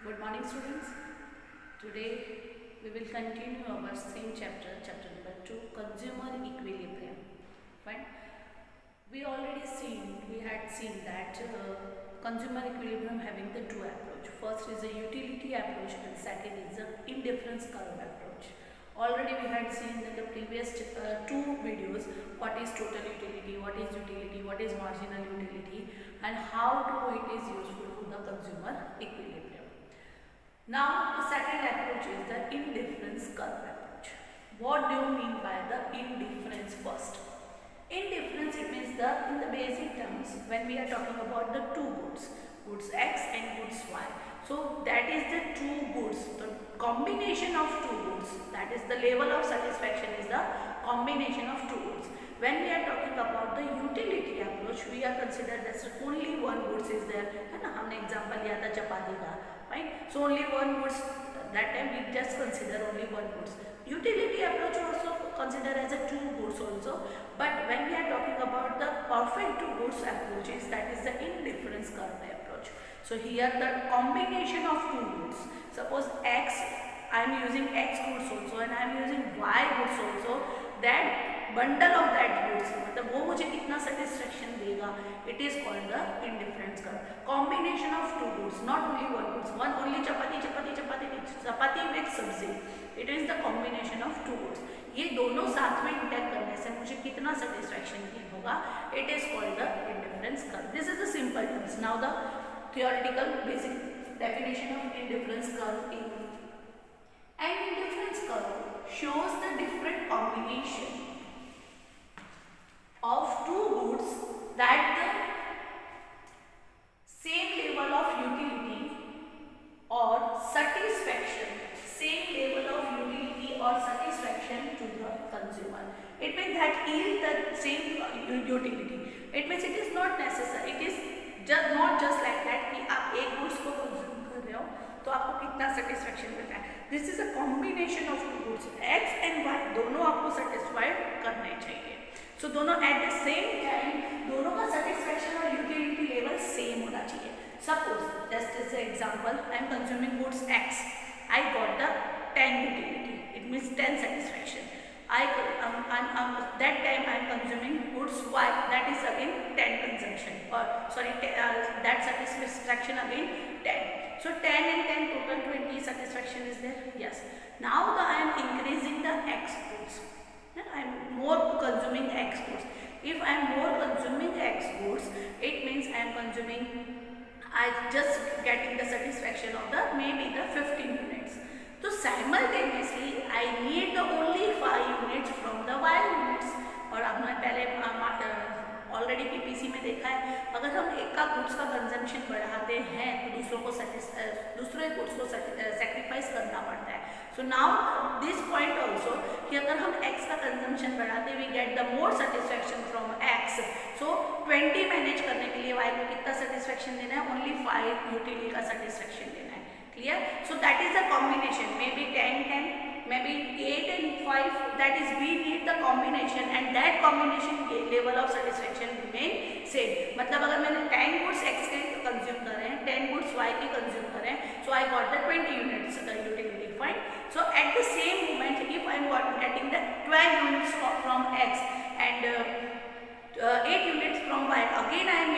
Good morning, students. Today we will continue our same chapter, chapter number 2, consumer equilibrium. Fine. We had seen that consumer equilibrium having the two approach. First is a utility approach and second is the indifference curve approach. Already we had seen in the previous two videos what is total utility, what is marginal utility, and how it is useful to the consumer equilibrium. Now the second approach is the indifference curve approach. What do you mean by the indifference first? Indifference, it means in the basic terms when we are talking about the two goods X and goods Y. So that is the two goods, the combination of two goods, that is the level of satisfaction is the combination of two goods. When we are talking about the utility approach, we are considered that only one goods is there. है ना, हमने example लिया था चपाती का, right? So only one goods, that time we just consider only one goods. Utility approach also consider as a two goods also, but when we are talking about the perfect two goods approaches, that is the indifference curve approach. So here the combination of two goods, suppose X, I am using X goods also and I am using Y goods also, that bundle of that goods, मतलब वो मुझे कितना satisfaction देगा, it is called the indifference curve. Combination of two goods, not only one goods, one only chapati with sabzi, it is the combination of two goods. ये दोनों साथ में intact करने से मुझे कितना satisfaction गेन होगा, it is called the indifference curve. This is the simple terms. Now the theoretical basic definition of indifference curve is, an indifference curve shows the different combination of two goods that the same level of utility or satisfaction, to the consumer. It means that yield the same utility. It means it is not necessary. It is not just like that कि आप एक goods को consume कर रहे हो तो आपको कितना satisfaction मिलता है. This is a combination of two goods. X and Y दोनों आपको satisfied करने चाहिए. So दोनों at the same time दोनों का satisfaction और utility level same होना चाहिए. Suppose just as an example, I am consuming goods X. I got the 10 utility. It means 10 satisfaction. That time I am consuming goods Y. That is again 10 consumption. That satisfaction again 10. So 10 and 10 total 20 satisfaction is there. Yes. Now I am increasing the X goods. I am more consuming X goods. If I am more consuming X goods, it means I just getting the satisfaction of maybe the 15 units. So simultaneously I need the only 5 units from the Y units. और आपने पहले already PPC में देखा है, अगर हम एक का गुड्स का कंजम्पशन बढ़ाते हैं तो दूसरे गुड्स को सेक्रीफाइस करना पड़ता है. So now this point also कि अगर हम एक्स का कंजम्पशन बढ़ाते we get the more satisfaction from X. So 20 manage करने के लिए वाई को कितना सेटिस्फैक्शन देना है, ओनली 5 यूटिलिटी का सेटिस्फैक्शन देना है. Clear? So that is the combination. Maybe 10, maybe 8 and 5. That is we need the combination and that combination level of satisfaction remain same. मतलब अगर मैंने 10 goods X के consume कर रहे हैं, 10 goods Y के consume कर रहे हैं, so I got the 20 units utility. Fine. So at the same moment, if I am getting the 12 units from X and 8 units from Y, again I am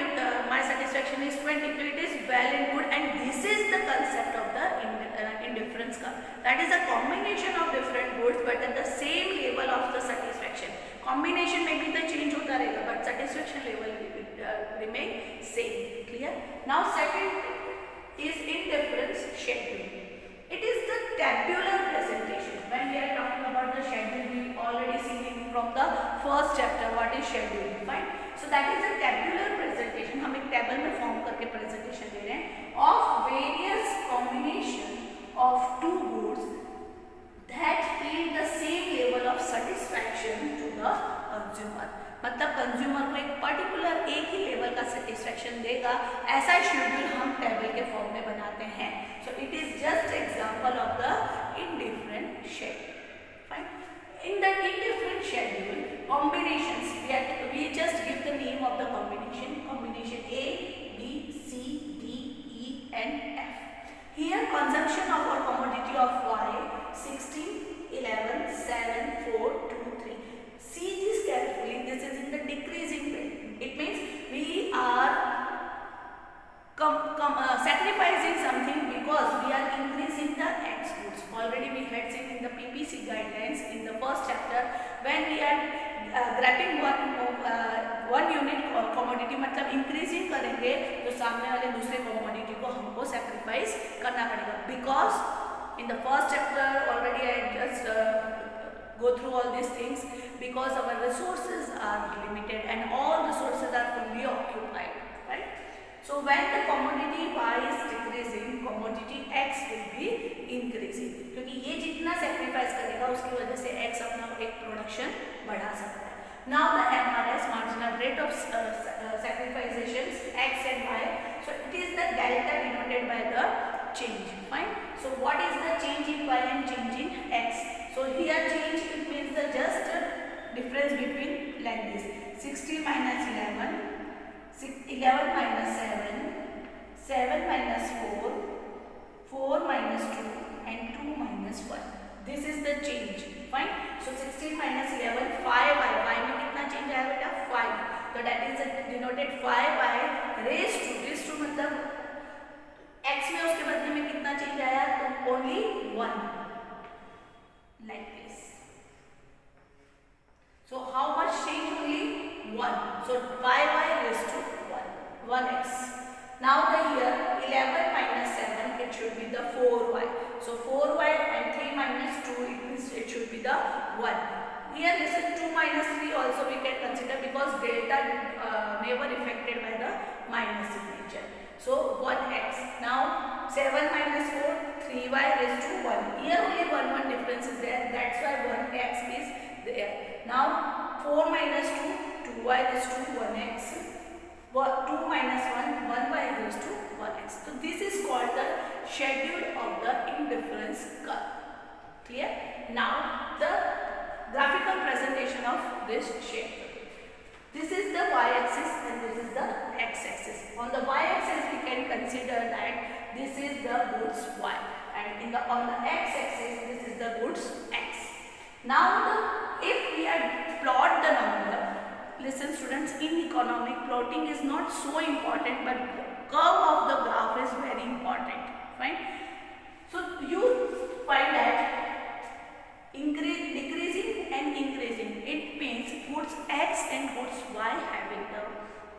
my satisfaction is 20. So it is well and good, and this is the concept of the indifference curve. That is a combination of different goods but at the same level of the satisfaction. Combination may be the change होता रहेगा but satisfaction level will remain same. Clear? Now second is indifference schedule. It is the tabular presentation. When we are talking about the schedule, we already seen from the first chapter what is schedule. Fine. So that is a tabular presentation. हम एक table में form करके presentation दे रहे हैं of various combination of two goods that yield the same level of satisfaction to the consumer. मतलब consumer को एक particular एक ही लेवल का सेटिस्फैक्शन देगा, ऐसा शेड्यूल हम टेबल के फॉर्म में बनाते हैं. So it is just example of the indifferent schedule. Fine. In the indifferent schedule, combinations, we just give the name of the combination A, B, C, D, E and F. Here consumption of our commodity of Y 16, 11, 7, 4, 2, 3. See this carefully. This is in the decreasing trend. It means we are sacrificing something because we are increasing the X goods. Already we had seen in the PPC guidelines in the first chapter when we are grabbing one unit commodity मतलब increasing करेंगे तो सामने वाले दूसरे commodity को हमको sacrifice करना पड़ेगा because in the first chapter already I just go through all these things because our resources are limited and all resources are fully occupied, right? So when the commodity Y is decreasing, commodity X will be increasing क्योंकि ये जितना sacrifice करेगा उसकी वजह से X अपना एक production बढ़ा सकता है. Now the MRS marginal rate of sacrifications X and Y. So it is the delta denoted by the change. Fine. So what is the change in Y and change in X? So here change it means the just difference between like this 16 minus 11, 11 minus 7, 7 minus 4, 4 minus 2 and 2 minus 1. This is the change. Fine. So 16 minus 11 5y. Y में कितना change आया बेटा 5. So that is denoted 5y raised to this to मतलब x में उसके बदले में कितना change आया तो only 1 like this. So how much change only 1. So 5y raised to 1 1x. Now the here 11 minus 7 it should be the 4y. So 4y and 3 minus 2 it means it should be the 1. Here listen 2 minus 3 also we can consider because delta never affected by the minus signature. So 1x. Now 7 minus 4 3y raised to 1. Here only 1 difference is there. That's why 1x is there. Now 4 minus 2 2y raised to 1x. 2 minus 1 1y raised to 1x. So this is called the schedule of the indifference curve. Clear? Now the graphical presentation of this shape. This is the y-axis and this is the x-axis. On the y-axis we can consider that this is the goods y and on the x-axis this is the goods x. Now if we plot the number, listen students, in economic plotting is not so important but curve of the graph is very important. Fine. So you find that decreasing and increasing, it means goods X and goods Y having the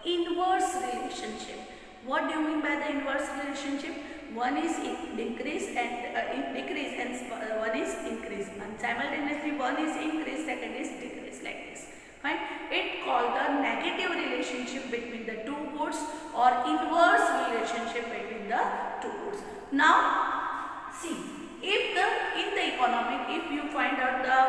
inverse relationship. What do you mean by the inverse relationship? One is decrease and decrease and one is increase, and simultaneously one is increase, second is decrease, like this. Fine. It called the negative relationship between the two goods or inverse relationship between the two goods. Now see, if in the economic if you find out the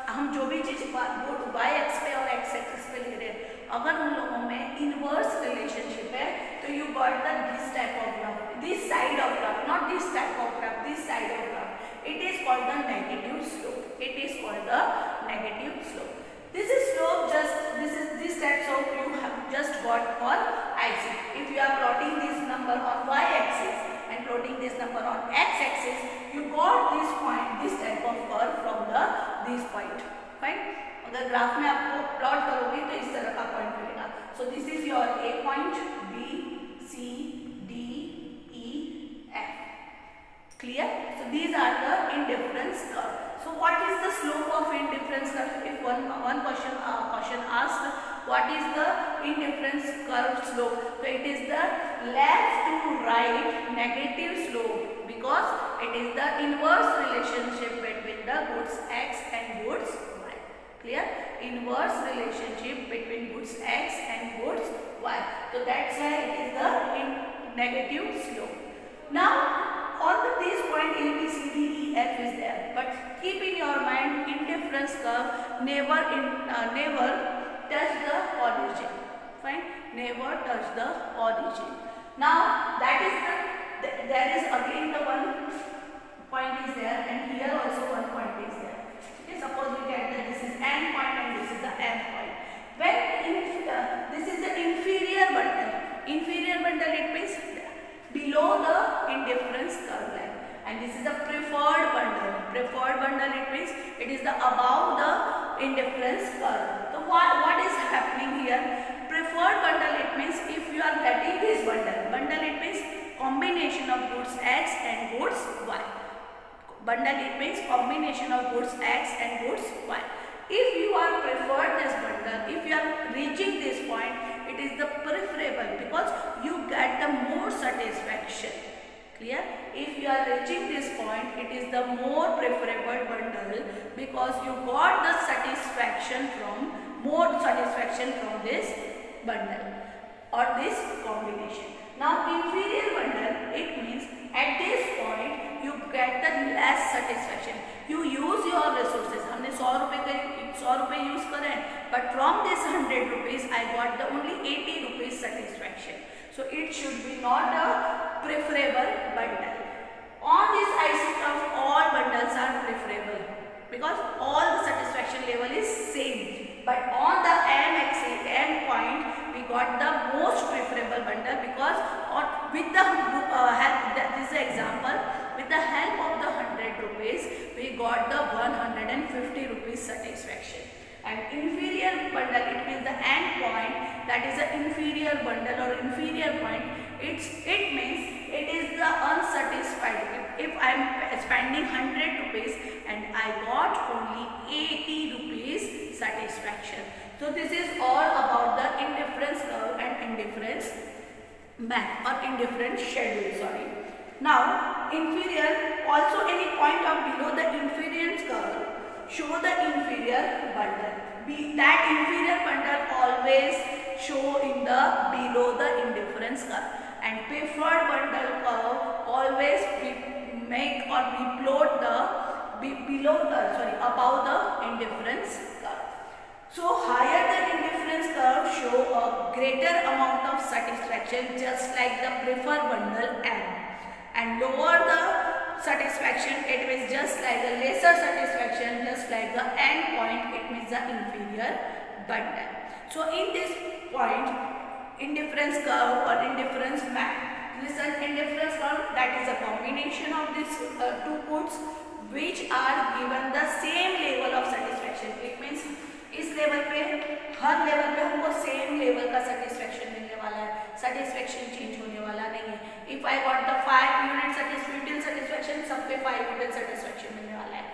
हम जो भी चीज good y x पे और x axis पे ले रहे हैं, अगर उन लोगों में इनवर्स रिलेशनशिप है तो you got the this type of graph, this side of graph, not this type of graph, this side of graph. It is called the negative slope. It is called the negative slope. This is slope this type of you have just got for IC. If you are plotting this number on y axis and plotting this number on x axis, you got this point, this type of curve from this point. Fine. अगर graph में आपको plot करोगे तो इस तरह का point मिलेगा. So this is your A point, B, C, D, E, F. Clear? So these are the indifference curve. So what is the slope of indifference curve? If one question asked what is the indifference curve slope, so it is the left to right negative slope because it is the inverse relationship between the goods X and goods Y. Clear? Inverse relationship between goods X and goods Y. So that's why it is the negative slope. Now on this point A, B, C, D, E, F is there, but keep in your mind indifference curve never touch the origin. Fine, never touch the origin. Now that is there is again the one point is there and here also one point is there. Okay, suppose we get that this is N point and this is the F point. When this is the inferior bundle it means below the indifference curve line. and this is the preferred bundle. Preferred bundle, it means it is the above the indifference curve. So what is happening here? Preferred bundle, it means if you are getting this bundle it means combination of goods X and goods Y. Bundle, it means combination of goods X and goods Y. If you are preferred this bundle, if you are reaching this point, it is the preferable because you get the more satisfaction. Clear? If you are reaching this point, it is the more preferable bundle because you got the satisfaction from this bundle or this combination. Now inferior bundle, it means at this point you get the less satisfaction. You use your resources. हमने 100 रुपए use करे, but from this 100 rupees I got the only 80 rupees satisfaction. So it should be not a preferable bundle. On this IC curve, all bundles are preferable because all the satisfaction level is same. But on the M point, we got the most preferable bundle because with the help, this is an example, with the help of the 100 rupees, we got the 150 rupees satisfaction. And inferior bundle, it means the end point, that is the inferior bundle or inferior point. It means it is the unsatisfied. If I am spending 100 rupees and I got only 80 rupees satisfaction. So this is all about the indifference curve and indifference map or indifference schedule. Sorry. Now inferior, also any point of below the inferior curve, show the inferior bundle. That inferior bundle always show in the below the indifference curve, and preferred bundle curve always make or we plot the above the indifference curve. So higher the indifference curve show a greater amount of satisfaction, just like the preferred bundle M, and lower the satisfaction, it means just like the lesser satisfaction, just like the end point, it means the inferior bundle. So in this point, indifference curve or indifference map, listen, indifference curve, that is a combination of these two goods which are given the same level of satisfaction. It means इस level पे हर level पे हमको same level का satisfaction मिलने वाला है, satisfaction change होने वाला नहीं है. If I got the 5 unit satisfaction, सब पे 5 यूनिट सेटिस्फेक्शन मिलने वाला है.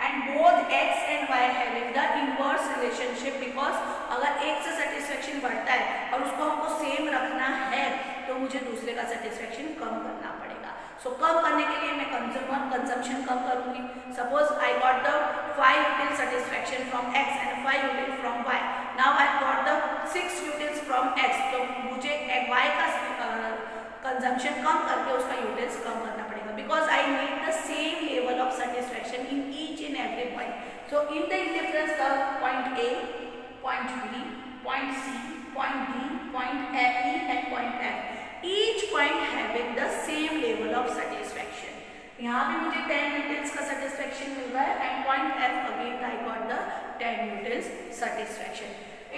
And both x and y having the inverse relationship, because अगर एक से सेटिस्फेक्शन बढ़ता है और उसको हमको सेम रखना है तो मुझे दूसरे का सेटिस्फेक्शन कम करना पड़ेगा. सो कम करने के लिए मैं कंजम्पशन कम करूंगी. Suppose I got the 5 यूटिल satisfaction from x and 5 यूटिल from y. Now I got the 6 utils from x, तो मुझे y का कंजम्पशन कम करके उसका यूटिल्स कम करना पड़ेगा, because I need the same level of satisfaction in each and every point. So in the indifference curve, point A, point B, point C, point D, point E and point F, each point having the same level of satisfaction. यहाँ भी मुझे 10 utils का satisfaction मिल रहा है, and point F again I got the 10 utils satisfaction.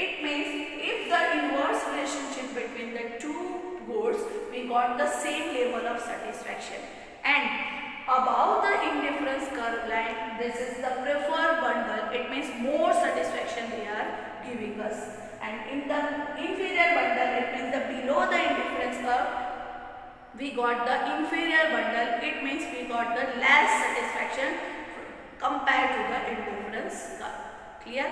It means if the inverse relationship between the two goods, we got the same level of satisfaction. And above the indifference curve line, this is the preferred bundle. It means more satisfaction they are giving us. And in the inferior bundle, it means the below the indifference curve, we got the inferior bundle. It means we got the less satisfaction compared to the indifference curve. Clear?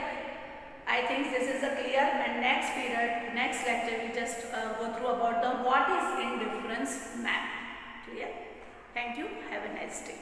I think this is a clear. And next period, next lecture, we just go through about the what is indifference map. Clear? Thank you. Have a nice day.